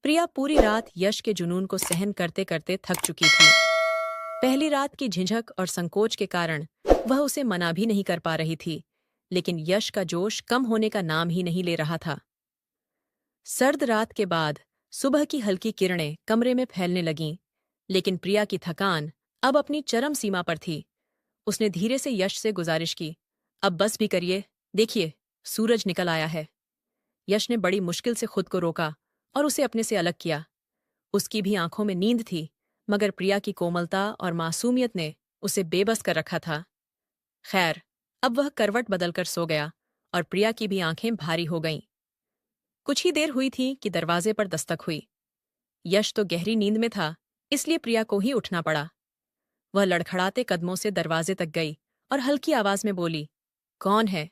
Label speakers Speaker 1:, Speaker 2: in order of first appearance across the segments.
Speaker 1: प्रिया पूरी रात यश के जुनून को सहन करते करते थक चुकी थी। पहली रात की झिझक और संकोच के कारण वह उसे मना भी नहीं कर पा रही थी, लेकिन यश का जोश कम होने का नाम ही नहीं ले रहा था। सर्द रात के बाद सुबह की हल्की किरणें कमरे में फैलने लगीं, लेकिन प्रिया की थकान अब अपनी चरम सीमा पर थी। उसने धीरे से यश से गुजारिश की, अब बस भी करिए, देखिए, सूरज निकल आया है। यश ने बड़ी मुश्किल से खुद को रोका और उसे अपने से अलग किया। उसकी भी आंखों में नींद थी, मगर प्रिया की कोमलता और मासूमियत ने उसे बेबस कर रखा था। खैर, अब वह करवट बदलकर सो गया और प्रिया की भी आंखें भारी हो गईं। कुछ ही देर हुई थी कि दरवाजे पर दस्तक हुई। यश तो गहरी नींद में था, इसलिए प्रिया को ही उठना पड़ा। वह लड़खड़ाते कदमों से दरवाजे तक गई और हल्की आवाज में बोली, कौन है?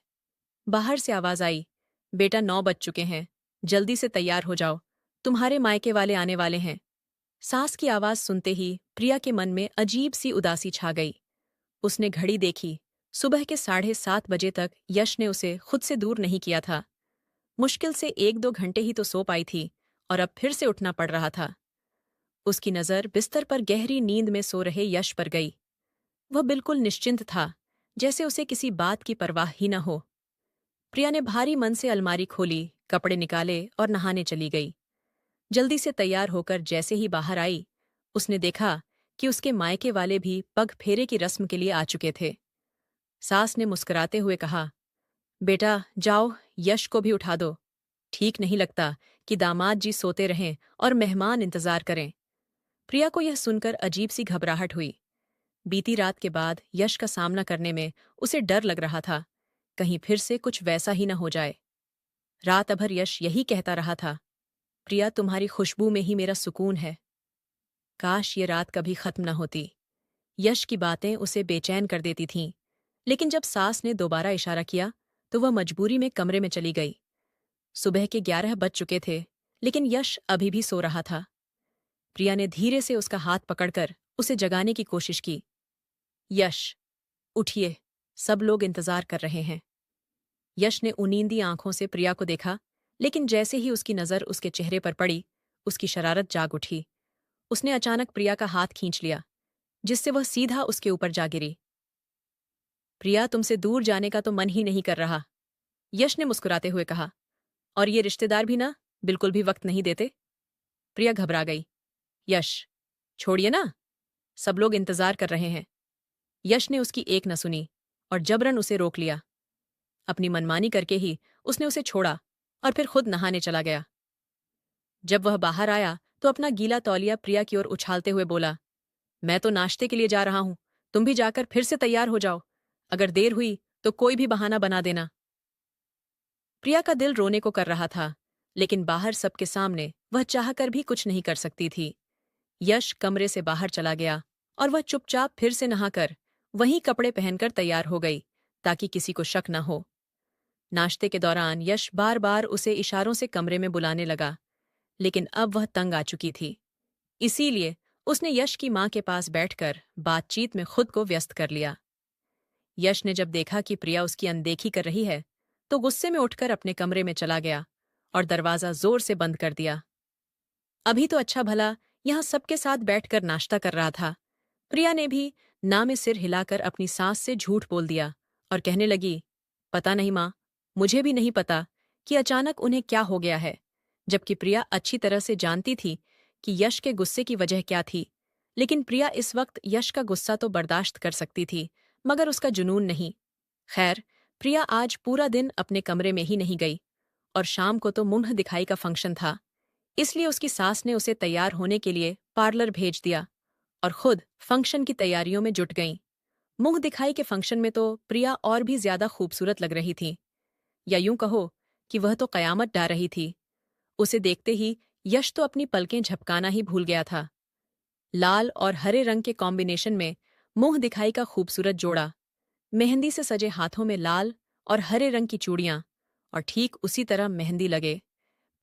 Speaker 1: बाहर से आवाज आई, बेटा 9 बज चुके हैं, जल्दी से तैयार हो जाओ, तुम्हारे मायके वाले आने वाले हैं। सास की आवाज सुनते ही प्रिया के मन में अजीब सी उदासी छा गई। उसने घड़ी देखी, सुबह के 7:30 बजे तक यश ने उसे खुद से दूर नहीं किया था। मुश्किल से 1-2 घंटे ही तो सो पाई थी और अब फिर से उठना पड़ रहा था। उसकी नजर बिस्तर पर गहरी नींद में सो रहे यश पर गई। वह बिल्कुल निश्चिंत था, जैसे उसे किसी बात की परवाह ही न हो। प्रिया ने भारी मन से अलमारी खोली, कपड़े निकाले और नहाने चली गई। जल्दी से तैयार होकर जैसे ही बाहर आई, उसने देखा कि उसके मायके वाले भी पग फेरे की रस्म के लिए आ चुके थे। सास ने मुस्कुराते हुए कहा, बेटा जाओ, यश को भी उठा दो। ठीक नहीं लगता कि दामाद जी सोते रहें और मेहमान इंतजार करें। प्रिया को यह सुनकर अजीब सी घबराहट हुई। बीती रात के बाद यश का सामना करने में उसे डर लग रहा था, कहीं फिर से कुछ वैसा ही न हो जाए। रात भर यश यही कहता रहा था, प्रिया तुम्हारी खुशबू में ही मेरा सुकून है। काश ये रात कभी खत्म न होती। यश की बातें उसे बेचैन कर देती थीं, लेकिन जब सास ने दोबारा इशारा किया तो वह मजबूरी में कमरे में चली गई। सुबह के 11 बज चुके थे, लेकिन यश अभी भी सो रहा था। प्रिया ने धीरे से उसका हाथ पकड़कर उसे जगाने की कोशिश की। यश, उठिए, सब लोग इंतजार कर रहे हैं। यश ने उनींदी आंखों से प्रिया को देखा, लेकिन जैसे ही उसकी नजर उसके चेहरे पर पड़ी, उसकी शरारत जाग उठी। उसने अचानक प्रिया का हाथ खींच लिया, जिससे वह सीधा उसके ऊपर जा गिरी। प्रिया, तुमसे दूर जाने का तो मन ही नहीं कर रहा, यश ने मुस्कुराते हुए कहा। और ये रिश्तेदार भी ना, बिल्कुल भी वक्त नहीं देते। प्रिया घबरा गई। यश, छोड़िए ना, सब लोग इंतजार कर रहे हैं। यश ने उसकी एक न सुनी और जबरन उसे रोक लिया। अपनी मनमानी करके ही उसने उसे छोड़ा और फिर खुद नहाने चला गया। जब वह बाहर आया तो अपना गीला तौलिया प्रिया की ओर उछालते हुए बोला, मैं तो नाश्ते के लिए जा रहा हूं, तुम भी जाकर फिर से तैयार हो जाओ। अगर देर हुई तो कोई भी बहाना बना देना। प्रिया का दिल रोने को कर रहा था, लेकिन बाहर सबके सामने वह चाहकर भी कुछ नहीं कर सकती थी। यश कमरे से बाहर चला गया और वह चुपचाप फिर से नहाकर वहीं कपड़े पहनकर तैयार हो गई, ताकि किसी को शक न हो। नाश्ते के दौरान यश बार बार उसे इशारों से कमरे में बुलाने लगा, लेकिन अब वह तंग आ चुकी थी। इसीलिए उसने यश की मां के पास बैठकर बातचीत में खुद को व्यस्त कर लिया। यश ने जब देखा कि प्रिया उसकी अनदेखी कर रही है, तो गुस्से में उठकर अपने कमरे में चला गया और दरवाजा जोर से बंद कर दिया। अभी तो अच्छा भला यहां सबके साथ बैठकर नाश्ता कर रहा था। प्रिया ने भी ना में सिर हिलाकर अपनी सास से झूठ बोल दिया और कहने लगी, पता नहीं माँ, मुझे भी नहीं पता कि अचानक उन्हें क्या हो गया है। जबकि प्रिया अच्छी तरह से जानती थी कि यश के गुस्से की वजह क्या थी। लेकिन प्रिया इस वक्त यश का गुस्सा तो बर्दाश्त कर सकती थी, मगर उसका जुनून नहीं। खैर, प्रिया आज पूरा दिन अपने कमरे में ही नहीं गई और शाम को तो मुंह दिखाई का फंक्शन था। इसलिए उसकी सास ने उसे तैयार होने के लिए पार्लर भेज दिया और खुद फंक्शन की तैयारियों में जुट गईं। मुंह दिखाई के फंक्शन में तो प्रिया और भी ज्यादा खूबसूरत लग रही थी, या यूं कहो कि वह तो कयामत डा रही थी। उसे देखते ही यश तो अपनी पलकें झपकाना ही भूल गया था। लाल और हरे रंग के कॉम्बिनेशन में मुंह दिखाई का खूबसूरत जोड़ा, मेहंदी से सजे हाथों में लाल और हरे रंग की चूड़ियां, और ठीक उसी तरह मेहंदी लगे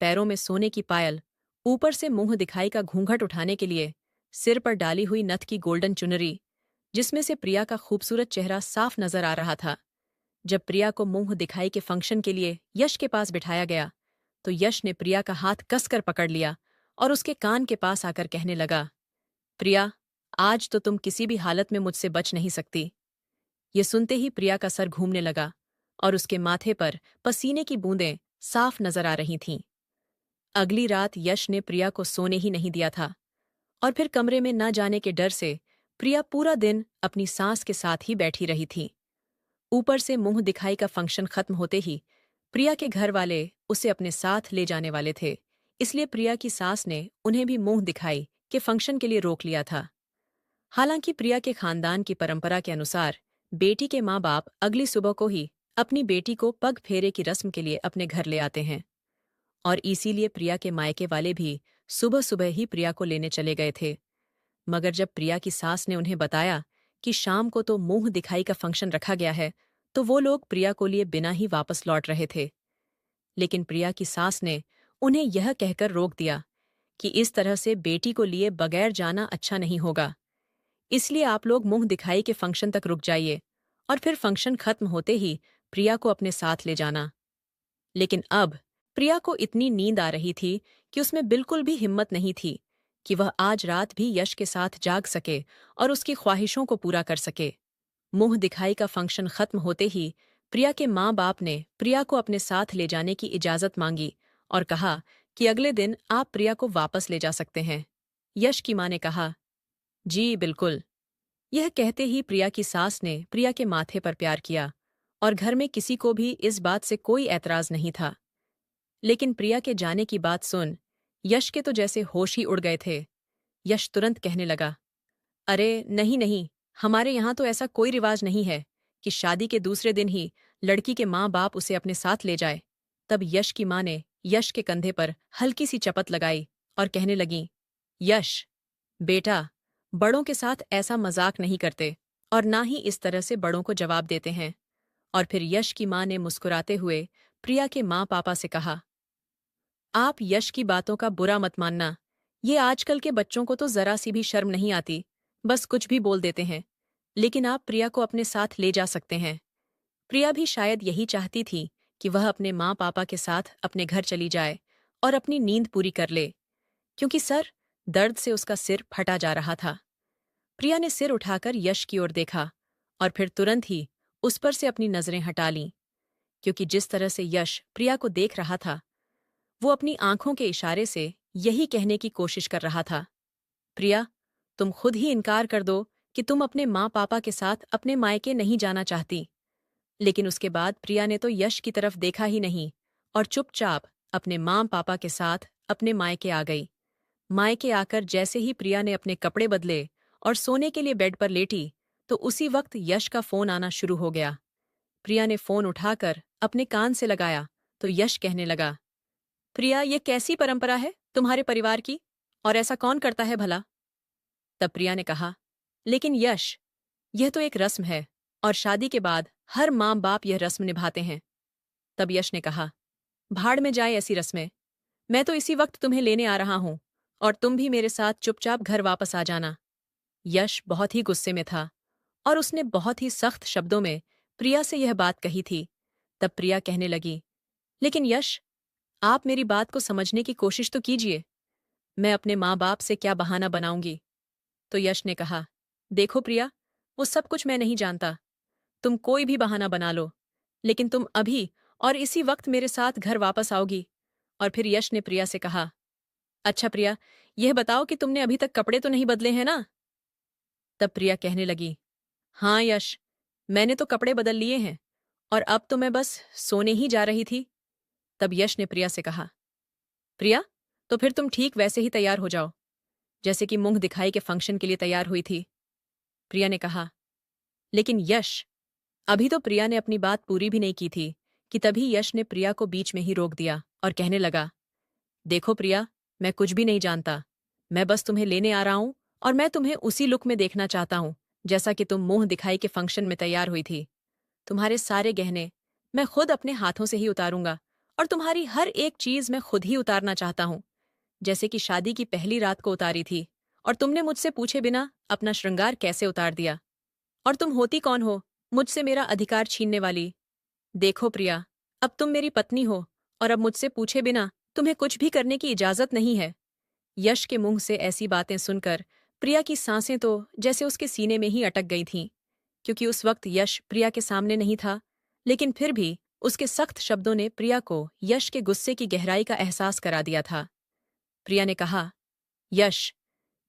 Speaker 1: पैरों में सोने की पायल, ऊपर से मुंह दिखाई का घूंघट उठाने के लिए सिर पर डाली हुई नथ की गोल्डन चुनरी, जिसमें से प्रिया का खूबसूरत चेहरा साफ नजर आ रहा था। जब प्रिया को मुंह दिखाई के फंक्शन के लिए यश के पास बिठाया गया, तो यश ने प्रिया का हाथ कसकर पकड़ लिया और उसके कान के पास आकर कहने लगा, प्रिया, आज तो तुम किसी भी हालत में मुझसे बच नहीं सकती। ये सुनते ही प्रिया का सर घूमने लगा और उसके माथे पर पसीने की बूंदें साफ नजर आ रही थीं। अगली रात यश ने प्रिया को सोने ही नहीं दिया था और फिर कमरे में न जाने के डर से प्रिया पूरा दिन अपनी सास के साथ ही बैठी रही थी। ऊपर से मुंह दिखाई का फंक्शन खत्म होते ही प्रिया के घर वाले उसे अपने साथ ले जाने वाले थे, इसलिए प्रिया की सास ने उन्हें भी मुंह दिखाई के फंक्शन के लिए रोक लिया था। हालांकि प्रिया के खानदान की परंपरा के अनुसार बेटी के माँ बाप अगली सुबह को ही अपनी बेटी को पग फेरे की रस्म के लिए अपने घर ले आते हैं और इसीलिए प्रिया के मायके वाले भी सुबह सुबह ही प्रिया को लेने चले गए थे। मगर जब प्रिया की सास ने उन्हें बताया कि शाम को तो मुंह दिखाई का फंक्शन रखा गया है, तो वो लोग प्रिया को लिए बिना ही वापस लौट रहे थे। लेकिन प्रिया की सास ने उन्हें यह कहकर रोक दिया कि इस तरह से बेटी को लिए बगैर जाना अच्छा नहीं होगा, इसलिए आप लोग मुंह दिखाई के फंक्शन तक रुक जाइए और फिर फंक्शन खत्म होते ही प्रिया को अपने साथ ले जाना। लेकिन अब प्रिया को इतनी नींद आ रही थी कि उसमें बिल्कुल भी हिम्मत नहीं थी कि वह आज रात भी यश के साथ जाग सके और उसकी ख्वाहिशों को पूरा कर सके। मुंह दिखाई का फंक्शन खत्म होते ही प्रिया के माँ बाप ने प्रिया को अपने साथ ले जाने की इजाजत मांगी और कहा कि अगले दिन आप प्रिया को वापस ले जा सकते हैं। यश की माँ ने कहा, जी बिल्कुल। यह कहते ही प्रिया की सास ने प्रिया के माथे पर प्यार किया और घर में किसी को भी इस बात से कोई ऐतराज नहीं था। लेकिन प्रिया के जाने की बात सुन यश के तो जैसे होश ही उड़ गए थे। यश तुरंत कहने लगा, अरे नहीं नहीं, हमारे यहाँ तो ऐसा कोई रिवाज नहीं है कि शादी के दूसरे दिन ही लड़की के माँ बाप उसे अपने साथ ले जाए। तब यश की माँ ने यश के कंधे पर हल्की सी चपत लगाई और कहने लगी, यश बेटा, बड़ों के साथ ऐसा मजाक नहीं करते और ना ही इस तरह से बड़ों को जवाब देते हैं। और फिर यश की माँ ने मुस्कुराते हुए प्रिया के माँ पापा से कहा, आप यश की बातों का बुरा मत मानना, ये आजकल के बच्चों को तो जरा सी भी शर्म नहीं आती, बस कुछ भी बोल देते हैं। लेकिन आप प्रिया को अपने साथ ले जा सकते हैं। प्रिया भी शायद यही चाहती थी कि वह अपने माँ पापा के साथ अपने घर चली जाए और अपनी नींद पूरी कर ले, क्योंकि सर दर्द से उसका सिर फटा जा रहा था। प्रिया ने सिर उठाकर यश की ओर देखा और फिर तुरंत ही उस पर से अपनी नजरें हटा लीं, क्योंकि जिस तरह से यश प्रिया को देख रहा था वो अपनी आंखों के इशारे से यही कहने की कोशिश कर रहा था, प्रिया, तुम खुद ही इनकार कर दो कि तुम अपने माँ पापा के साथ अपने मायके नहीं जाना चाहती। लेकिन उसके बाद प्रिया ने तो यश की तरफ देखा ही नहीं और चुपचाप अपने माँ पापा के साथ अपने मायके आ गई। मायके आकर जैसे ही प्रिया ने अपने कपड़े बदले और सोने के लिए बेड पर लेटी, तो उसी वक्त यश का फोन आना शुरू हो गया। प्रिया ने फोन उठाकर अपने कान से लगाया तो यश कहने लगा, प्रिया, ये कैसी परंपरा है तुम्हारे परिवार की, और ऐसा कौन करता है भला? तब प्रिया ने कहा, लेकिन यश, यह तो एक रस्म है और शादी के बाद हर माँ बाप यह रस्म निभाते हैं। तब यश ने कहा, भाड़ में जाए ऐसी रस्में, मैं तो इसी वक्त तुम्हें लेने आ रहा हूं और तुम भी मेरे साथ चुपचाप घर वापस आ जाना। यश बहुत ही गुस्से में था और उसने बहुत ही सख्त शब्दों में प्रिया से यह बात कही थी। तब प्रिया कहने लगी, लेकिन यश, आप मेरी बात को समझने की कोशिश तो कीजिए। मैं अपने माँ बाप से क्या बहाना बनाऊंगी? तो यश ने कहा, देखो प्रिया, वो सब कुछ मैं नहीं जानता। तुम कोई भी बहाना बना लो, लेकिन तुम अभी और इसी वक्त मेरे साथ घर वापस आओगी। और फिर यश ने प्रिया से कहा, अच्छा प्रिया, यह बताओ कि तुमने अभी तक कपड़े तो नहीं बदले हैं ना? तब प्रिया कहने लगी, हाँ यश, मैंने तो कपड़े बदल लिए हैं और अब तो मैं बस सोने ही जा रही थी। तब यश ने प्रिया से कहा, प्रिया, तो फिर तुम ठीक वैसे ही तैयार हो जाओ जैसे कि मुंह दिखाई के फंक्शन के लिए तैयार हुई थी। प्रिया ने कहा, लेकिन यश, अभी तो प्रिया ने अपनी बात पूरी भी नहीं की थी कि तभी यश ने प्रिया को बीच में ही रोक दिया और कहने लगा, देखो प्रिया, मैं कुछ भी नहीं जानता। मैं बस तुम्हें लेने आ रहा हूं और मैं तुम्हें उसी लुक में देखना चाहता हूं जैसा कि तुम मुंह दिखाई के फंक्शन में तैयार हुई थी। तुम्हारे सारे गहने मैं खुद अपने हाथों से ही उतारूंगा और तुम्हारी हर एक चीज मैं खुद ही उतारना चाहता हूं, जैसे कि शादी की पहली रात को उतारी थी और तुमने मुझसे पूछे बिना अपना श्रृंगार कैसे उतार दिया। और तुम होती कौन हो मुझसे मेरा अधिकार छीनने वाली? देखो प्रिया, अब तुम मेरी पत्नी हो और अब मुझसे पूछे बिना तुम्हें कुछ भी करने की इजाजत नहीं है। यश के मुंह से ऐसी बातें सुनकर प्रिया की सांसें तो जैसे उसके सीने में ही अटक गई थीं, क्योंकि उस वक्त यश प्रिया के सामने नहीं था, लेकिन फिर भी उसके सख्त शब्दों ने प्रिया को यश के गुस्से की गहराई का एहसास करा दिया था। प्रिया ने कहा, यश,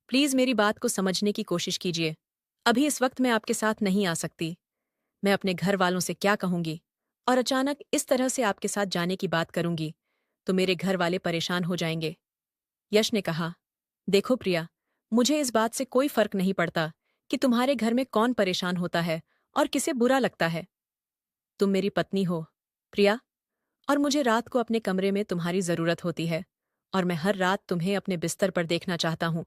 Speaker 1: प्लीज मेरी बात को समझने की कोशिश कीजिए। अभी इस वक्त मैं आपके साथ नहीं आ सकती। मैं अपने घर वालों से क्या कहूंगी, और अचानक इस तरह से आपके साथ जाने की बात करूंगी तो मेरे घर वाले परेशान हो जाएंगे। यश ने कहा, देखो प्रिया, मुझे इस बात से कोई फर्क नहीं पड़ता कि तुम्हारे घर में कौन परेशान होता है और किसे बुरा लगता है। तुम मेरी पत्नी हो, प्रिया, और मुझे रात को अपने कमरे में तुम्हारी जरूरत होती है, और मैं हर रात तुम्हें अपने बिस्तर पर देखना चाहता हूं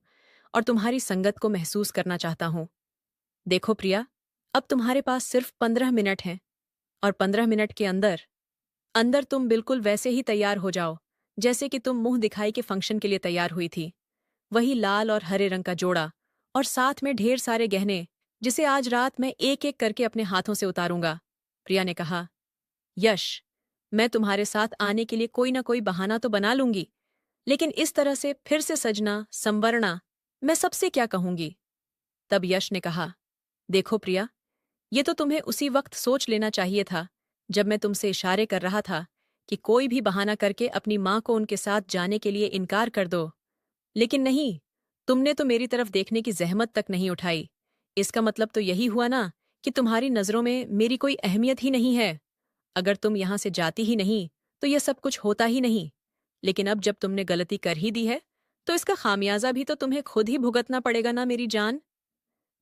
Speaker 1: और तुम्हारी संगत को महसूस करना चाहता हूं। देखो प्रिया, अब तुम्हारे पास सिर्फ 15 मिनट हैं, और 15 मिनट के अंदर अंदर तुम बिल्कुल वैसे ही तैयार हो जाओ जैसे कि तुम मुंह दिखाई के फंक्शन के लिए तैयार हुई थी। वही लाल और हरे रंग का जोड़ा, और साथ में ढेर सारे गहने, जिसे आज रात मैं एक एक करके अपने हाथों से उतारूंगा। प्रिया ने कहा, यश, मैं तुम्हारे साथ आने के लिए कोई ना कोई बहाना तो बना लूंगी, लेकिन इस तरह से फिर से सजना संवरना, मैं सबसे क्या कहूंगी। तब यश ने कहा, देखो प्रिया, ये तो तुम्हें उसी वक्त सोच लेना चाहिए था जब मैं तुमसे इशारे कर रहा था कि कोई भी बहाना करके अपनी माँ को उनके साथ जाने के लिए इनकार कर दो। लेकिन नहीं, तुमने तो मेरी तरफ देखने की जहमत तक नहीं उठाई। इसका मतलब तो यही हुआ ना कि तुम्हारी नजरों में मेरी कोई अहमियत ही नहीं है। अगर तुम यहां से जाती ही नहीं तो यह सब कुछ होता ही नहीं। लेकिन अब जब तुमने गलती कर ही दी है तो इसका खामियाजा भी तो तुम्हें खुद ही भुगतना पड़ेगा ना मेरी जान।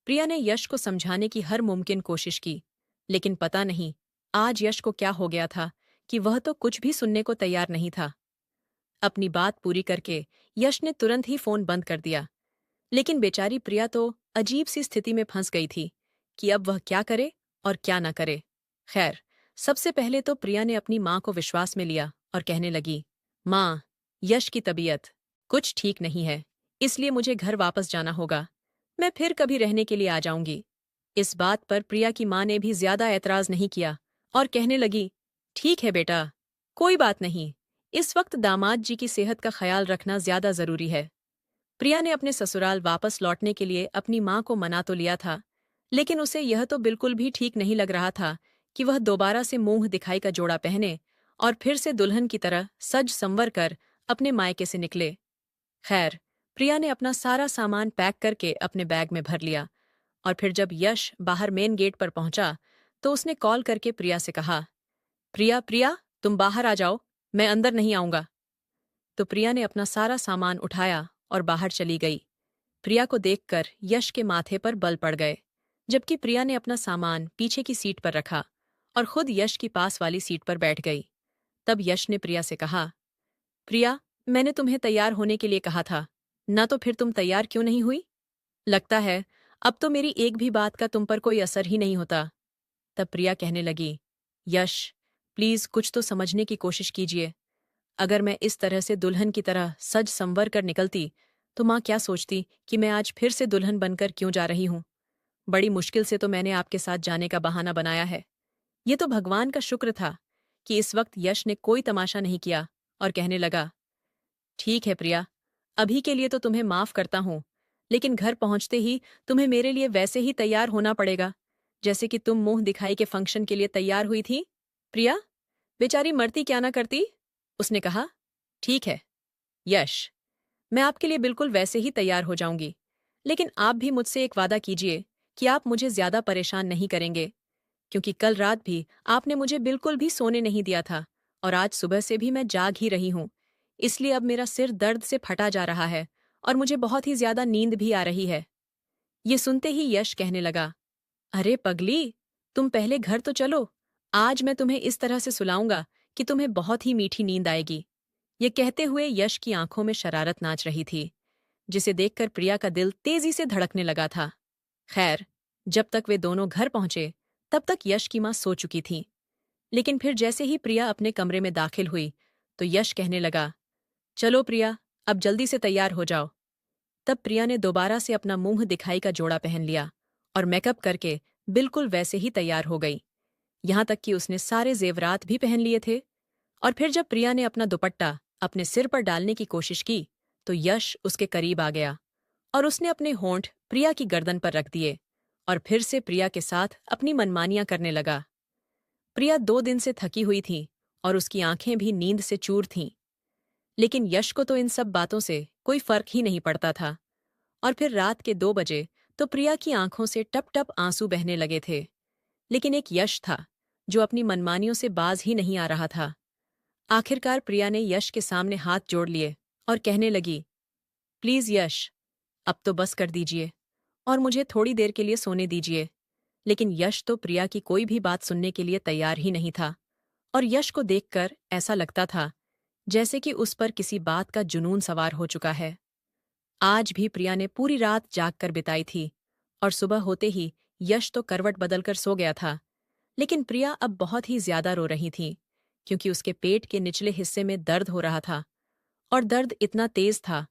Speaker 1: प्रिया ने यश को समझाने की हर मुमकिन कोशिश की, लेकिन पता नहीं आज यश को क्या हो गया था कि वह तो कुछ भी सुनने को तैयार नहीं था। अपनी बात पूरी करके यश ने तुरंत ही फोन बंद कर दिया, लेकिन बेचारी प्रिया तो अजीब सी स्थिति में फंस गई थी कि अब वह क्या करे और क्या ना करे। खैर, सबसे पहले तो प्रिया ने अपनी माँ को विश्वास में लिया और कहने लगी, माँ, यश की तबीयत कुछ ठीक नहीं है, इसलिए मुझे घर वापस जाना होगा। मैं फिर कभी रहने के लिए आ जाऊंगी। इस बात पर प्रिया की माँ ने भी ज्यादा ऐतराज नहीं किया और कहने लगी, ठीक है बेटा, कोई बात नहीं, इस वक्त दामाद जी की सेहत का ख्याल रखना ज्यादा जरूरी है। प्रिया ने अपने ससुराल वापस लौटने के लिए अपनी माँ को मना तो लिया था, लेकिन उसे यह तो बिल्कुल भी ठीक नहीं लग रहा था कि वह दोबारा से मुंह दिखाई का जोड़ा पहने और फिर से दुल्हन की तरह सज संवर कर अपने मायके से निकले। खैर, प्रिया ने अपना सारा सामान पैक करके अपने बैग में भर लिया, और फिर जब यश बाहर मेन गेट पर पहुंचा तो उसने कॉल करके प्रिया से कहा, प्रिया प्रिया, तुम बाहर आ जाओ, मैं अंदर नहीं आऊंगा। तो प्रिया ने अपना सारा सामान उठाया और बाहर चली गई। प्रिया को देखकर यश के माथे पर बल पड़ गए, जबकि प्रिया ने अपना सामान पीछे की सीट पर रखा और खुद यश की पास वाली सीट पर बैठ गई। तब यश ने प्रिया से कहा, प्रिया, मैंने तुम्हें तैयार होने के लिए कहा था ना, तो फिर तुम तैयार क्यों नहीं हुई? लगता है अब तो मेरी एक भी बात का तुम पर कोई असर ही नहीं होता। तब प्रिया कहने लगी, यश, प्लीज कुछ तो समझने की कोशिश कीजिए। अगर मैं इस तरह से दुल्हन की तरह सज संवर कर निकलती तो माँ क्या सोचती कि मैं आज फिर से दुल्हन बनकर क्यों जा रही हूँ। बड़ी मुश्किल से तो मैंने आपके साथ जाने का बहाना बनाया है। ये तो भगवान का शुक्र था कि इस वक्त यश ने कोई तमाशा नहीं किया और कहने लगा, ठीक है प्रिया, अभी के लिए तो तुम्हें माफ करता हूं, लेकिन घर पहुंचते ही तुम्हें मेरे लिए वैसे ही तैयार होना पड़ेगा जैसे कि तुम मुंह दिखाई के फंक्शन के लिए तैयार हुई थी। प्रिया बेचारी मरती क्या ना करती। उसने कहा, ठीक है यश, मैं आपके लिए बिल्कुल वैसे ही तैयार हो जाऊंगी, लेकिन आप भी मुझसे एक वादा कीजिए कि आप मुझे ज्यादा परेशान नहीं करेंगे, क्योंकि कल रात भी आपने मुझे बिल्कुल भी सोने नहीं दिया था और आज सुबह से भी मैं जाग ही रही हूं। इसलिए अब मेरा सिर दर्द से फटा जा रहा है और मुझे बहुत ही ज्यादा नींद भी आ रही है। ये सुनते ही यश कहने लगा, अरे पगली, तुम पहले घर तो चलो, आज मैं तुम्हें इस तरह से सुलाऊंगा कि तुम्हें बहुत ही मीठी नींद आएगी। ये कहते हुए यश की आंखों में शरारत नाच रही थी, जिसे देखकर प्रिया का दिल तेजी से धड़कने लगा था। खैर, जब तक वे दोनों घर पहुंचे तब तक यश की मां सो चुकी थी, लेकिन फिर जैसे ही प्रिया अपने कमरे में दाखिल हुई तो यश कहने लगा, चलो प्रिया, अब जल्दी से तैयार हो जाओ। तब प्रिया ने दोबारा से अपना मुंह दिखाई का जोड़ा पहन लिया और मेकअप करके बिल्कुल वैसे ही तैयार हो गई, यहां तक कि उसने सारे जेवरात भी पहन लिए थे। और फिर जब प्रिया ने अपना दुपट्टा अपने सिर पर डालने की कोशिश की तो यश उसके करीब आ गया और उसने अपने होंठ प्रिया की गर्दन पर रख दिए और फिर से प्रिया के साथ अपनी मनमानियां करने लगा। प्रिया 2 दिन से थकी हुई थी और उसकी आंखें भी नींद से चूर थीं। लेकिन यश को तो इन सब बातों से कोई फर्क ही नहीं पड़ता था। और फिर रात के 2 बजे तो प्रिया की आंखों से टप टप आंसू बहने लगे थे। लेकिन एक यश था जो अपनी मनमानियों से बाज ही नहीं आ रहा था। आखिरकार प्रिया ने यश के सामने हाथ जोड़ लिए और कहने लगी, प्लीज यश, अब तो बस कर दीजिए और मुझे थोड़ी देर के लिए सोने दीजिए। लेकिन यश तो प्रिया की कोई भी बात सुनने के लिए तैयार ही नहीं था और यश को देखकर ऐसा लगता था जैसे कि उस पर किसी बात का जुनून सवार हो चुका है। आज भी प्रिया ने पूरी रात जागकर बिताई थी और सुबह होते ही यश तो करवट बदलकर सो गया था। लेकिन प्रिया अब बहुत ही ज्यादा रो रही थी क्योंकि उसके पेट के निचले हिस्से में दर्द हो रहा था और दर्द इतना तेज था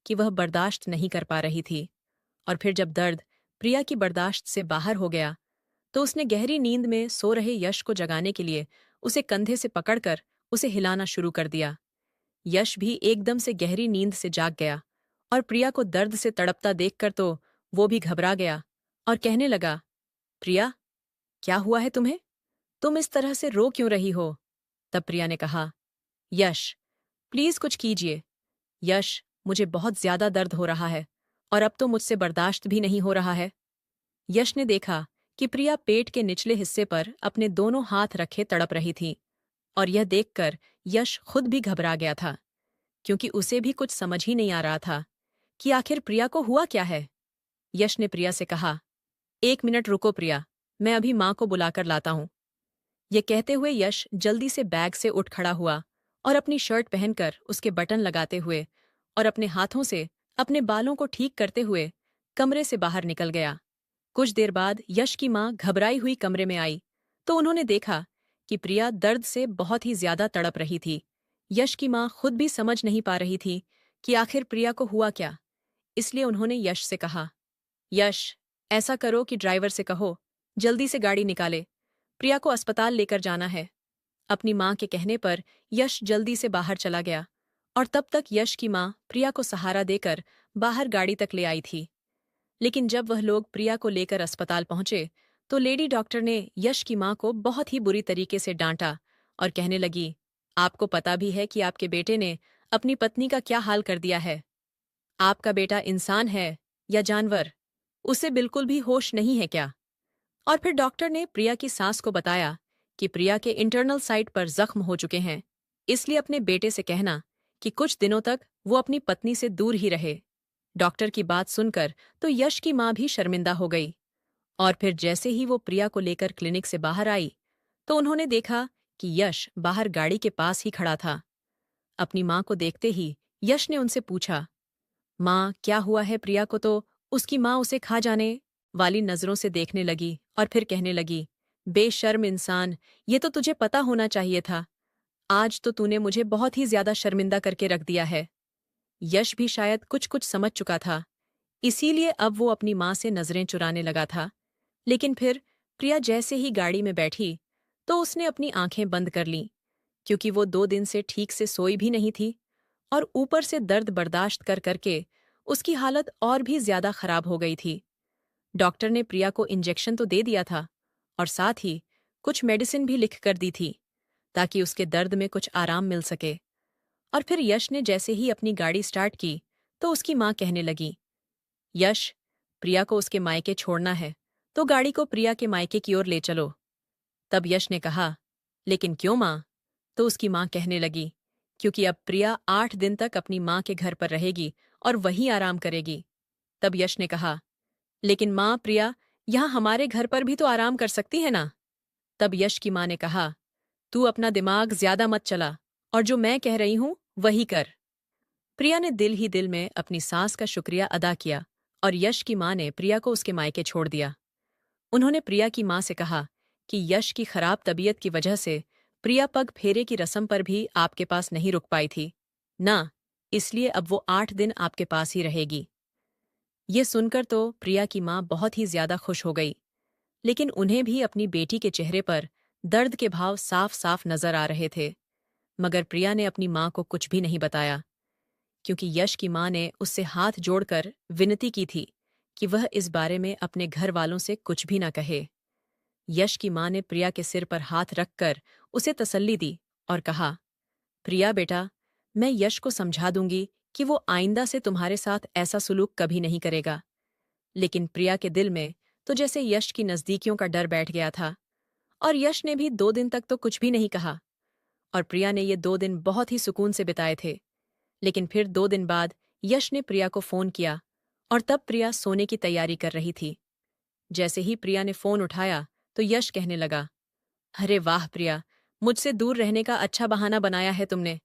Speaker 1: कि वह बर्दाश्त नहीं कर पा रही थी। और फिर जब दर्द प्रिया की बर्दाश्त से बाहर हो गया तो उसने गहरी नींद में सो रहे यश को जगाने के लिए उसे कंधे से पकड़कर उसे हिलाना शुरू कर दिया। यश भी एकदम से गहरी नींद से जाग गया और प्रिया को दर्द से तड़पता देखकर तो वो भी घबरा गया और कहने लगा, प्रिया, क्या हुआ है तुम्हें? तुम इस तरह से रो क्यों रही हो? तब प्रिया ने कहा, यश, प्लीज कुछ कीजिए। यश, मुझे बहुत ज्यादा दर्द हो रहा है और अब तो मुझसे बर्दाश्त भी नहीं हो रहा है। यश ने देखा कि प्रिया पेट के निचले हिस्से पर अपने दोनों हाथ रखे तड़प रही थी और यह देखकर यश खुद भी घबरा गया था क्योंकि उसे भी कुछ समझ ही नहीं आ रहा था कि आखिर प्रिया को हुआ क्या है। यश ने प्रिया से कहा, 1 मिनट रुको प्रिया, मैं अभी माँ को बुलाकर लाता हूँ। ये कहते हुए यश जल्दी से बैग से उठ खड़ा हुआ और अपनी शर्ट पहनकर उसके बटन लगाते हुए और अपने हाथों से अपने बालों को ठीक करते हुए कमरे से बाहर निकल गया। कुछ देर बाद यश की माँ घबराई हुई कमरे में आई तो उन्होंने देखा कि प्रिया दर्द से बहुत ही ज्यादा तड़प रही थी। यश की माँ खुद भी समझ नहीं पा रही थी कि आखिर प्रिया को हुआ क्या। इसलिए उन्होंने यश से कहा, यश, ऐसा करो कि ड्राइवर से कहो जल्दी से गाड़ी निकाले, प्रिया को अस्पताल लेकर जाना है। अपनी माँ के कहने पर यश जल्दी से बाहर चला गया और तब तक यश की माँ प्रिया को सहारा देकर बाहर गाड़ी तक ले आई थी। लेकिन जब वह लोग प्रिया को लेकर अस्पताल पहुंचे तो लेडी डॉक्टर ने यश की माँ को बहुत ही बुरी तरीके से डांटा और कहने लगी, आपको पता भी है कि आपके बेटे ने अपनी पत्नी का क्या हाल कर दिया है। आपका बेटा इंसान है या जानवर? उसे बिल्कुल भी होश नहीं है क्या? और फिर डॉक्टर ने प्रिया की सास को बताया कि प्रिया के इंटरनल साइट पर जख्म हो चुके हैं, इसलिए अपने बेटे से कहना कि कुछ दिनों तक वो अपनी पत्नी से दूर ही रहे। डॉक्टर की बात सुनकर तो यश की माँ भी शर्मिंदा हो गई और फिर जैसे ही वो प्रिया को लेकर क्लिनिक से बाहर आई तो उन्होंने देखा कि यश बाहर गाड़ी के पास ही खड़ा था। अपनी माँ को देखते ही यश ने उनसे पूछा, माँ, क्या हुआ है प्रिया को? तो उसकी माँ उसे खा जाने वाली नजरों से देखने लगी और फिर कहने लगी, बेशर्म इंसान, ये तो तुझे पता होना चाहिए था। आज तो तूने मुझे बहुत ही ज्यादा शर्मिंदा करके रख दिया है। यश भी शायद कुछ कुछ समझ चुका था, इसीलिए अब वो अपनी माँ से नजरें चुराने लगा था। लेकिन फिर प्रिया जैसे ही गाड़ी में बैठी तो उसने अपनी आंखें बंद कर लीं क्योंकि वो 2 दिन से ठीक से सोई भी नहीं थी और ऊपर से दर्द बर्दाश्त कर करके उसकी हालत और भी ज्यादा खराब हो गई थी। डॉक्टर ने प्रिया को इंजेक्शन तो दे दिया था और साथ ही कुछ मेडिसिन भी लिख कर दी थी ताकि उसके दर्द में कुछ आराम मिल सके। और फिर यश ने जैसे ही अपनी गाड़ी स्टार्ट की तो उसकी माँ कहने लगी, यश, प्रिया को उसके मायके छोड़ना है तो गाड़ी को प्रिया के मायके की ओर ले चलो। तब यश ने कहा, लेकिन क्यों माँ? तो उसकी माँ कहने लगी, क्योंकि अब प्रिया 8 दिन तक अपनी माँ के घर पर रहेगी और वहीं आराम करेगी। तब यश ने कहा, लेकिन माँ, प्रिया यहाँ हमारे घर पर भी तो आराम कर सकती है ना? तब यश की माँ ने कहा, तू अपना दिमाग ज्यादा मत चला और जो मैं कह रही हूँ वही कर। प्रिया ने दिल ही दिल में अपनी सास का शुक्रिया अदा किया और यश की माँ ने प्रिया को उसके मायके छोड़ दिया। उन्होंने प्रिया की माँ से कहा कि यश की खराब तबीयत की वजह से प्रिया पग फेरे की रस्म पर भी आपके पास नहीं रुक पाई थी ना, इसलिए अब वो 8 दिन आपके पास ही रहेगी। ये सुनकर तो प्रिया की माँ बहुत ही ज्यादा खुश हो गई, लेकिन उन्हें भी अपनी बेटी के चेहरे पर दर्द के भाव साफ साफ नजर आ रहे थे। मगर प्रिया ने अपनी माँ को कुछ भी नहीं बताया। क्योंकि यश की माँ ने उससे हाथ जोड़कर विनती की थी कि वह इस बारे में अपने घर वालों से कुछ भी न कहे। यश की माँ ने प्रिया के सिर पर हाथ रखकर उसे तसल्ली दी और कहा, प्रिया बेटा, मैं यश को समझा दूंगी कि वो आइंदा से तुम्हारे साथ ऐसा सुलूक कभी नहीं करेगा। लेकिन प्रिया के दिल में तो जैसे यश की नज़दीकियों का डर बैठ गया था, और यश ने भी 2 दिन तक तो कुछ भी नहीं कहा, और प्रिया ने ये 2 दिन बहुत ही सुकून से बिताए थे। लेकिन फिर 2 दिन बाद यश ने प्रिया को फ़ोन किया, और तब प्रिया सोने की तैयारी कर रही थी। जैसे ही प्रिया ने फ़ोन उठाया तो यश कहने लगा, अरे वाह प्रिया, मुझसे दूर रहने का अच्छा बहाना बनाया है तुमने।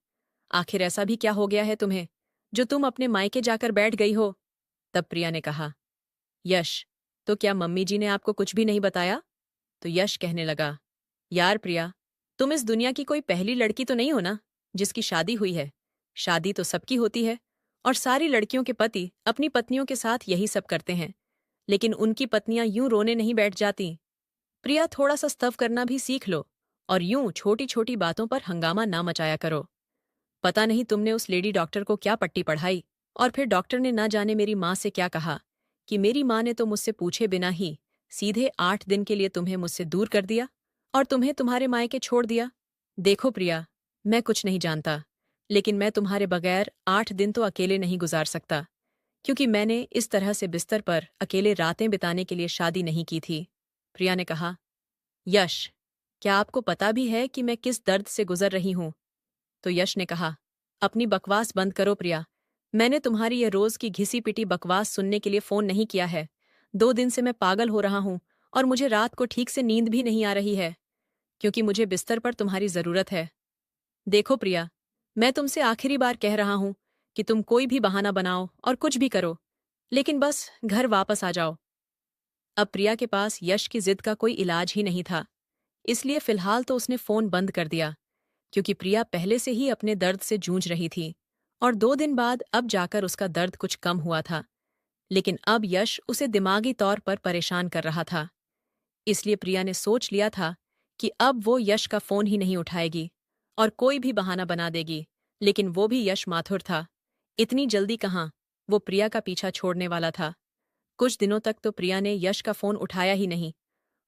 Speaker 1: आखिर ऐसा भी क्या हो गया है तुम्हें, जो तुम अपने मायके जाकर बैठ गई हो? तब प्रिया ने कहा, यश, तो क्या मम्मी जी ने आपको कुछ भी नहीं बताया? तो यश कहने लगा, यार प्रिया, तुम इस दुनिया की कोई पहली लड़की तो नहीं हो ना, जिसकी शादी हुई है। शादी तो सबकी होती है, और सारी लड़कियों के पति अपनी पत्नियों के साथ यही सब करते हैं। लेकिन उनकी पत्नियां यूं रोने नहीं बैठ जाती। प्रिया, थोड़ा सा स्तव करना भी सीख लो, और यूं छोटी छोटी बातों पर हंगामा ना मचाया करो। पता नहीं तुमने उस लेडी डॉक्टर को क्या पट्टी पढ़ाई, और फिर डॉक्टर ने ना जाने मेरी माँ से क्या कहा, कि मेरी माँ ने तो मुझसे पूछे बिना ही सीधे 8 दिन के लिए तुम्हें मुझसे दूर कर दिया, और तुम्हें तुम्हारे मायके छोड़ दिया। देखो प्रिया, मैं कुछ नहीं जानता, लेकिन मैं तुम्हारे बगैर 8 दिन तो अकेले नहीं गुजार सकता, क्योंकि मैंने इस तरह से बिस्तर पर अकेले रातें बिताने के लिए शादी नहीं की थी। प्रिया ने कहा, यश, क्या आपको पता भी है कि मैं किस दर्द से गुजर रही हूं? तो यश ने कहा, अपनी बकवास बंद करो प्रिया। मैंने तुम्हारी ये रोज की घिसी पिटी बकवास सुनने के लिए फोन नहीं किया है। 2 दिन से मैं पागल हो रहा हूं, और मुझे रात को ठीक से नींद भी नहीं आ रही है, क्योंकि मुझे बिस्तर पर तुम्हारी जरूरत है। देखो प्रिया, मैं तुमसे आखिरी बार कह रहा हूं कि तुम कोई भी बहाना बनाओ और कुछ भी करो, लेकिन बस घर वापस आ जाओ। अब प्रिया के पास यश की जिद का कोई इलाज ही नहीं था, इसलिए फिलहाल तो उसने फोन बंद कर दिया, क्योंकि प्रिया पहले से ही अपने दर्द से जूझ रही थी, और 2 दिन बाद अब जाकर उसका दर्द कुछ कम हुआ था। लेकिन अब यश उसे दिमागी तौर पर परेशान कर रहा था। इसलिए प्रिया ने सोच लिया था कि अब वो यश का फोन ही नहीं उठाएगी, और कोई भी बहाना बना देगी। लेकिन वो भी यश माथुर था, इतनी जल्दी कहाँ वो प्रिया का पीछा छोड़ने वाला था। कुछ दिनों तक तो प्रिया ने यश का फोन उठाया ही नहीं,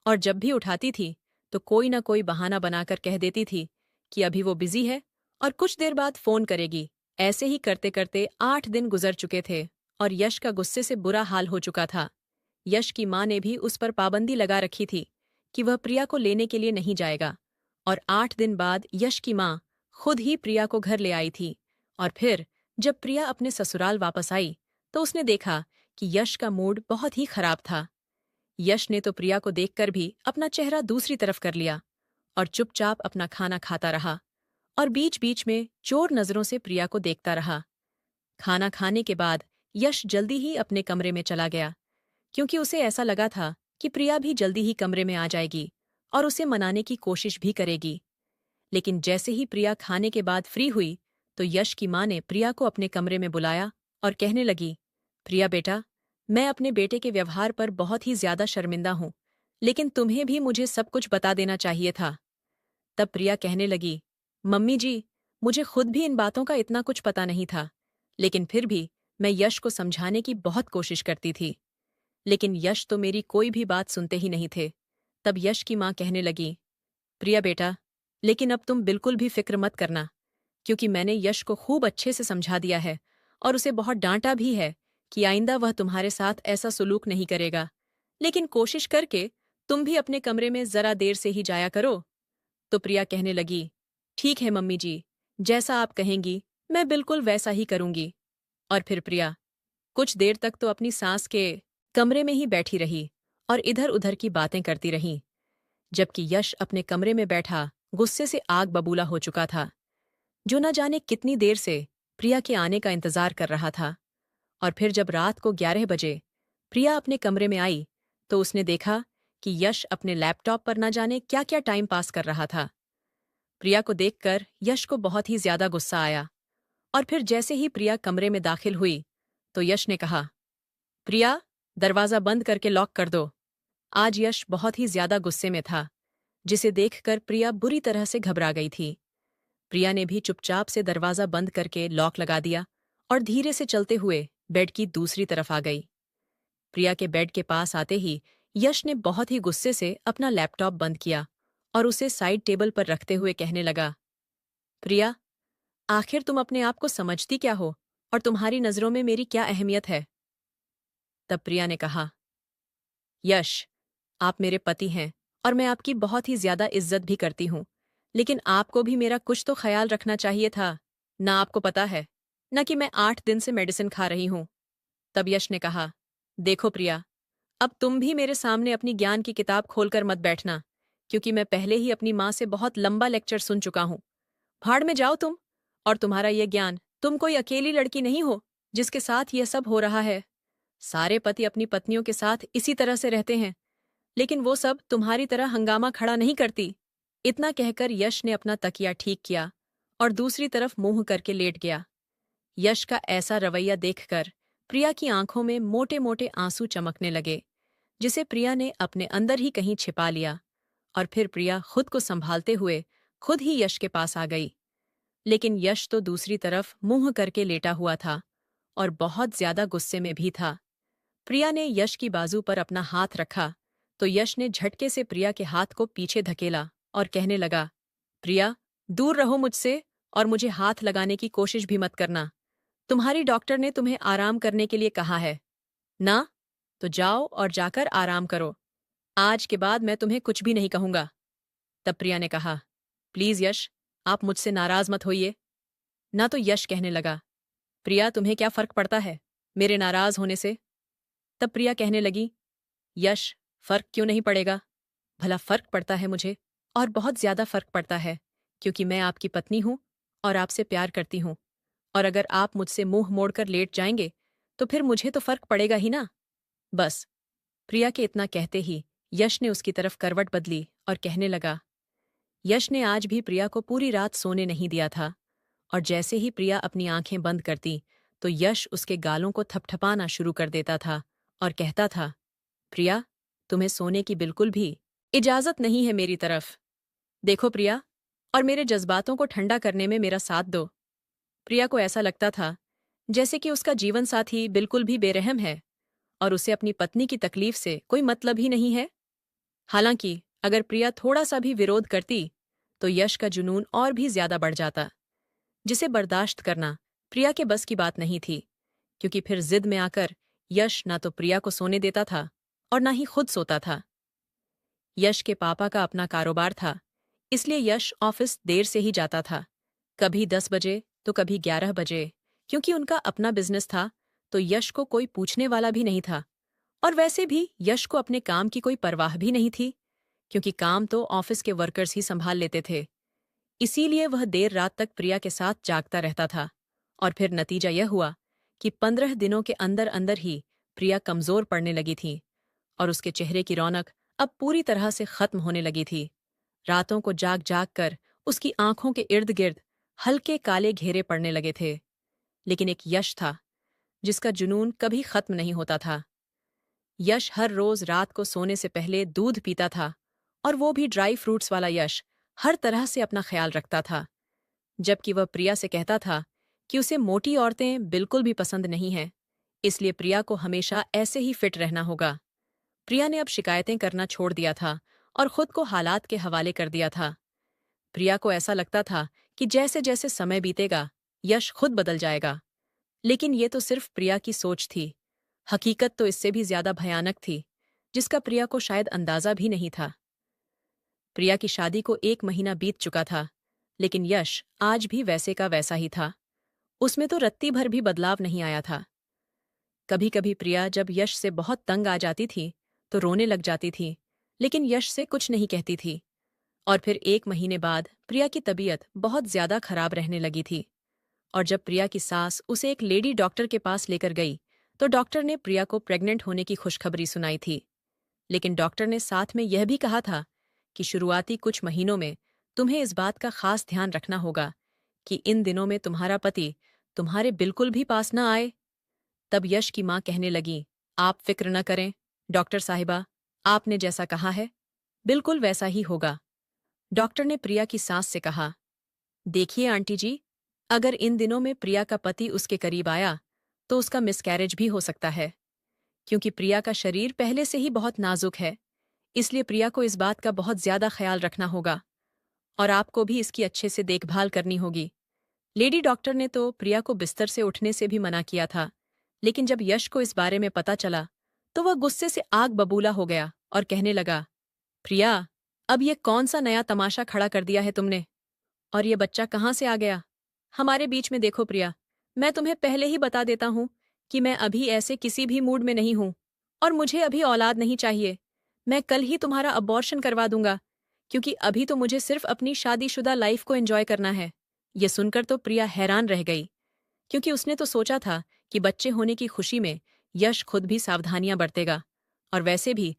Speaker 1: और जब भी उठाती थी तो कोई ना कोई बहाना बनाकर कह देती थी कि अभी वो बिजी है और कुछ देर बाद फोन करेगी। ऐसे ही करते करते 8 दिन गुजर चुके थे, और यश का गुस्से से बुरा हाल हो चुका था। यश की माँ ने भी उस पर पाबंदी लगा रखी थी कि वह प्रिया को लेने के लिए नहीं जाएगा, और 8 दिन बाद यश की माँ खुद ही प्रिया को घर ले आई थी। और फिर जब प्रिया अपने ससुराल वापस आई तो उसने देखा कि यश का मूड बहुत ही खराब था। यश ने तो प्रिया को देखकर भी अपना चेहरा दूसरी तरफ कर लिया, और चुपचाप अपना खाना खाता रहा, और बीच बीच में चोर नजरों से प्रिया को देखता रहा। खाना खाने के बाद यश जल्दी ही अपने कमरे में चला गया, क्योंकि उसे ऐसा लगा था कि प्रिया भी जल्दी ही कमरे में आ जाएगी और उसे मनाने की कोशिश भी करेगी। लेकिन जैसे ही प्रिया खाने के बाद फ्री हुई तो यश की माँ ने प्रिया को अपने कमरे में बुलाया और कहने लगी, प्रिया बेटा, मैं अपने बेटे के व्यवहार पर बहुत ही ज्यादा शर्मिंदा हूँ, लेकिन तुम्हें भी मुझे सब कुछ बता देना चाहिए था। तब प्रिया कहने लगी, मम्मी जी, मुझे खुद भी इन बातों का इतना कुछ पता नहीं था, लेकिन फिर भी मैं यश को समझाने की बहुत कोशिश करती थी, लेकिन यश तो मेरी कोई भी बात सुनते ही नहीं थे। तब यश की माँ कहने लगी, प्रिया बेटा, लेकिन अब तुम बिल्कुल भी फिक्र मत करना, क्योंकि मैंने यश को खूब अच्छे से समझा दिया है, और उसे बहुत डांटा भी है कि आइंदा वह तुम्हारे साथ ऐसा सुलूक नहीं करेगा। लेकिन कोशिश करके तुम भी अपने कमरे में जरा देर से ही जाया करो। तो प्रिया कहने लगी, ठीक है मम्मी जी, जैसा आप कहेंगी मैं बिल्कुल वैसा ही करूंगी। और फिर प्रिया कुछ देर तक तो अपनी सास के कमरे में ही बैठी रही और इधर उधर की बातें करती रही, जबकि यश अपने कमरे में बैठा गुस्से से आग बबूला हो चुका था, जो न जाने कितनी देर से प्रिया के आने का इंतजार कर रहा था। और फिर जब रात को 11 बजे प्रिया अपने कमरे में आई तो उसने देखा कि यश अपने लैपटॉप पर न जाने क्या क्या टाइम पास कर रहा था। प्रिया को देखकर यश को बहुत ही ज्यादा गुस्सा आया, और फिर जैसे ही प्रिया कमरे में दाखिल हुई तो यश ने कहा, प्रिया, दरवाजा बंद करके लॉक कर दो। आज यश बहुत ही ज्यादा गुस्से में था, जिसे देखकर प्रिया बुरी तरह से घबरा गई थी। प्रिया ने भी चुपचाप से दरवाजा बंद करके लॉक लगा दिया और धीरे से चलते हुए बेड की दूसरी तरफ आ गई। प्रिया के बेड के पास आते ही यश ने बहुत ही गुस्से से अपना लैपटॉप बंद किया और उसे साइड टेबल पर रखते हुए कहने लगा, प्रिया, आखिर तुम अपने आप को समझती क्या हो और तुम्हारी नजरों में मेरी क्या अहमियत है? तब प्रिया ने कहा, यश, आप मेरे पति हैं और मैं आपकी बहुत ही ज्यादा इज्जत भी करती हूं, लेकिन आपको भी मेरा कुछ तो ख्याल रखना चाहिए था। ना आपको पता है, न कि मैं 8 दिन से मेडिसिन खा रही हूं। तब यश ने कहा, देखो प्रिया, अब तुम भी मेरे सामने अपनी ज्ञान की किताब खोलकर मत बैठना, क्योंकि मैं पहले ही अपनी माँ से बहुत लंबा लेक्चर सुन चुका हूं। भाड़ में जाओ तुम और तुम्हारा ये ज्ञान। तुम कोई अकेली लड़की नहीं हो जिसके साथ यह सब हो रहा है। सारे पति अपनी पत्नियों के साथ इसी तरह से रहते हैं, लेकिन वो सब तुम्हारी तरह हंगामा खड़ा नहीं करती। इतना कहकर यश ने अपना तकिया ठीक किया और दूसरी तरफ मुंह करके लेट गया। यश का ऐसा रवैया देखकर प्रिया की आंखों में मोटे मोटे आंसू चमकने लगे, जिसे प्रिया ने अपने अंदर ही कहीं छिपा लिया। और फिर प्रिया खुद को संभालते हुए खुद ही यश के पास आ गई। लेकिन यश तो दूसरी तरफ मुंह करके लेटा हुआ था और बहुत ज्यादा गुस्से में भी था। प्रिया ने यश की बाजू पर अपना हाथ रखा तो यश ने झटके से प्रिया के हाथ को पीछे धकेला और कहने लगा, प्रिया, दूर रहो मुझसे और मुझे हाथ लगाने की कोशिश भी मत करना। तुम्हारी डॉक्टर ने तुम्हें आराम करने के लिए कहा है ना, तो जाओ और जाकर आराम करो। आज के बाद मैं तुम्हें कुछ भी नहीं कहूंगा। तब प्रिया ने कहा, प्लीज यश, आप मुझसे नाराज मत होइए। ना तो यश कहने लगा, प्रिया, तुम्हें क्या फर्क पड़ता है मेरे नाराज होने से? तब प्रिया कहने लगी, यश, फर्क क्यों नहीं पड़ेगा? भला फर्क पड़ता है मुझे, और बहुत ज्यादा फर्क पड़ता है, क्योंकि मैं आपकी पत्नी हूं और आपसे प्यार करती हूं। और अगर आप मुझसे मुंह मोड़कर लेट जाएंगे तो फिर मुझे तो फर्क पड़ेगा ही ना। बस। प्रिया के इतना कहते ही यश ने उसकी तरफ करवट बदली और कहने लगा। यश ने आज भी प्रिया को पूरी रात सोने नहीं दिया था, और जैसे ही प्रिया अपनी आंखें बंद करती तो यश उसके गालों को थपथपाना शुरू कर देता था और कहता था, प्रिया, तुम्हें सोने की बिल्कुल भी इजाजत नहीं है मेरी तरफ। देखो प्रिया, और मेरे जज्बातों को ठंडा करने में मेरा साथ दो। प्रिया को ऐसा लगता था जैसे कि उसका जीवन साथी बिल्कुल भी बेरहम है और उसे अपनी पत्नी की तकलीफ से कोई मतलब ही नहीं है। हालांकि अगर प्रिया थोड़ा सा भी विरोध करती तो यश का जुनून और भी ज्यादा बढ़ जाता, जिसे बर्दाश्त करना प्रिया के बस की बात नहीं थी, क्योंकि फिर जिद में आकर यश ना तो प्रिया को सोने देता था और ना ही खुद सोता था। यश के पापा का अपना कारोबार था, इसलिए यश ऑफिस देर से ही जाता था, कभी 10 बजे तो कभी 11 बजे। क्योंकि उनका अपना बिजनेस था तो यश को कोई पूछने वाला भी नहीं था, और वैसे भी यश को अपने काम की कोई परवाह भी नहीं थी, क्योंकि काम तो ऑफिस के वर्कर्स ही संभाल लेते थे। इसीलिए वह देर रात तक प्रिया के साथ जागता रहता था, और फिर नतीजा यह हुआ कि 15 दिनों के अंदर अंदर ही प्रिया कमजोर पड़ने लगी थी और उसके चेहरे की रौनक अब पूरी तरह से खत्म होने लगी थी। रातों को जाग जाग कर उसकी आंखों के इर्द गिर्द हल्के काले घेरे पड़ने लगे थे। लेकिन एक यश था जिसका जुनून कभी खत्म नहीं होता था। यश हर रोज रात को सोने से पहले दूध पीता था, और वो भी ड्राई फ्रूट्स वाला। यश हर तरह से अपना ख्याल रखता था, जबकि वह प्रिया से कहता था कि उसे मोटी औरतें बिल्कुल भी पसंद नहीं हैं, इसलिए प्रिया को हमेशा ऐसे ही फिट रहना होगा। प्रिया ने अब शिकायतें करना छोड़ दिया था और खुद को हालात के हवाले कर दिया था। प्रिया को ऐसा लगता था कि जैसे जैसे समय बीतेगा यश खुद बदल जाएगा, लेकिन ये तो सिर्फ प्रिया की सोच थी। हकीकत तो इससे भी ज्यादा भयानक थी, जिसका प्रिया को शायद अंदाजा भी नहीं था। प्रिया की शादी को 1 महीना बीत चुका था, लेकिन यश आज भी वैसे का वैसा ही था। उसमें तो रत्ती भर भी बदलाव नहीं आया था। कभी कभी प्रिया जब यश से बहुत तंग आ जाती थी तो रोने लग जाती थी, लेकिन यश से कुछ नहीं कहती थी। और फिर 1 महीने बाद प्रिया की तबीयत बहुत ज्यादा खराब रहने लगी थी, और जब प्रिया की सास उसे एक लेडी डॉक्टर के पास लेकर गई तो डॉक्टर ने प्रिया को प्रेग्नेंट होने की खुशखबरी सुनाई थी। लेकिन डॉक्टर ने साथ में यह भी कहा था कि शुरुआती कुछ महीनों में तुम्हें इस बात का खास ध्यान रखना होगा कि इन दिनों में तुम्हारा पति तुम्हारे बिल्कुल भी पास न आए। तब यश की मां कहने लगी, आप फिक्र न करें डॉक्टर साहिबा, आपने जैसा कहा है बिल्कुल वैसा ही होगा। डॉक्टर ने प्रिया की सास से कहा, देखिए आंटी जी, अगर इन दिनों में प्रिया का पति उसके करीब आया तो उसका मिसकैरेज भी हो सकता है, क्योंकि प्रिया का शरीर पहले से ही बहुत नाजुक है। इसलिए प्रिया को इस बात का बहुत ज्यादा ख्याल रखना होगा और आपको भी इसकी अच्छे से देखभाल करनी होगी। लेडी डॉक्टर ने तो प्रिया को बिस्तर से उठने से भी मना किया था, लेकिन जब यश को इस बारे में पता चला तो वह गुस्से से आग बबूला हो गया और कहने लगा, प्रिया, अब ये कौन सा नया तमाशा खड़ा कर दिया है तुमने? और ये बच्चा कहाँ से आ गया हमारे बीच में? देखो प्रिया, मैं तुम्हें पहले ही बता देता हूँ कि मैं अभी ऐसे किसी भी मूड में नहीं हूँ और मुझे अभी औलाद नहीं चाहिए। मैं कल ही तुम्हारा अबॉर्शन करवा दूंगा, क्योंकि अभी तो मुझे सिर्फ अपनी शादीशुदा लाइफ को एंजॉय करना है। ये सुनकर तो प्रिया हैरान रह गई, क्योंकि उसने तो सोचा था कि बच्चे होने की खुशी में यश खुद भी सावधानियां बरतेगा, और वैसे भी